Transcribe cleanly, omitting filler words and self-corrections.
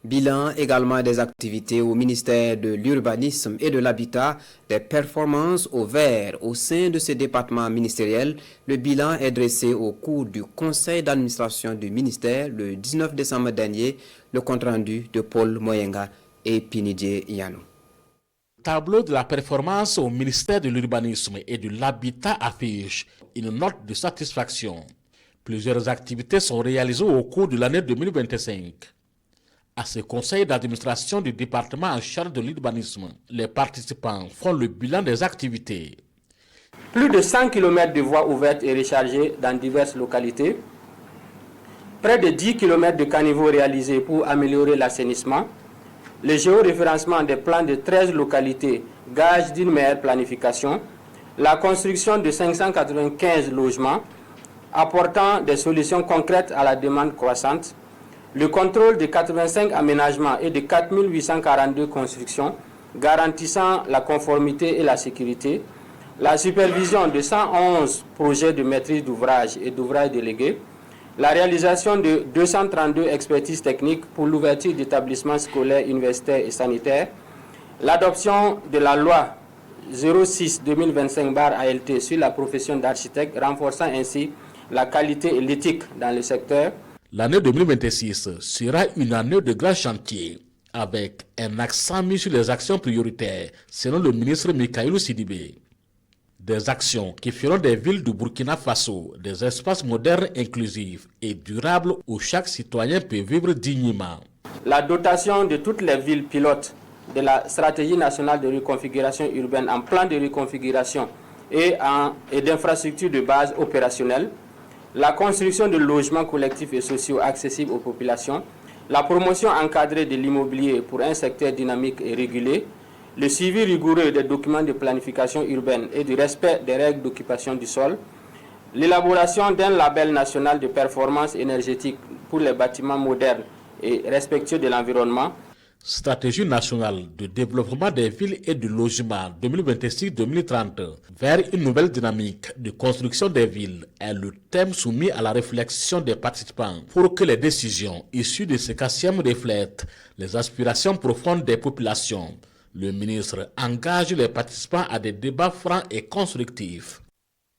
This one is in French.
Bilan également des activités au ministère de l'Urbanisme et de l'Habitat, des performances au vert au sein de ce département ministériel. Le bilan est dressé au cours du conseil d'administration du ministère le 19 décembre dernier. Le compte-rendu de Paul Moyenga et Pinidje Yano. Tableau de la performance au ministère de l'Urbanisme et de l'Habitat affiche une note de satisfaction. Plusieurs activités sont réalisées au cours de l'année 2025. À ce conseil d'administration du département en charge de l'urbanisme, les participants font le bilan des activités. Plus de 100 km de voies ouvertes et rechargées dans diverses localités. Près de 10 km de caniveaux réalisés pour améliorer l'assainissement. Le géoréférencement des plans de 13 localités, gage d'une meilleure planification. La construction de 595 logements, apportant des solutions concrètes à la demande croissante. Le contrôle de 85 aménagements et de 4842 constructions, garantissant la conformité et la sécurité. La supervision de 111 projets de maîtrise d'ouvrage et d'ouvrages délégués. La réalisation de 232 expertises techniques pour l'ouverture d'établissements scolaires, universitaires et sanitaires. L'adoption de la loi 06-2025/ALT sur la profession d'architecte, renforçant ainsi la qualité et l'éthique dans le secteur. L'année 2026 sera une année de grands chantiers, avec un accent mis sur les actions prioritaires, selon le ministre Mikailou Sidibé. Des actions qui feront des villes du Burkina Faso des espaces modernes, inclusifs et durables où chaque citoyen peut vivre dignement. La dotation de toutes les villes pilotes de la stratégie nationale de reconfiguration urbaine en plan de reconfiguration et d'infrastructures de base opérationnelles. La construction de logements collectifs et sociaux accessibles aux populations, la promotion encadrée de l'immobilier pour un secteur dynamique et régulé, le suivi rigoureux des documents de planification urbaine et du respect des règles d'occupation du sol, l'élaboration d'un label national de performance énergétique pour les bâtiments modernes et respectueux de l'environnement. Stratégie nationale de développement des villes et du logement 2026-2030 vers une nouvelle dynamique de construction des villes est le thème soumis à la réflexion des participants pour que les décisions issues de ce quatrième reflètent les aspirations profondes des populations. Le ministre engage les participants à des débats francs et constructifs.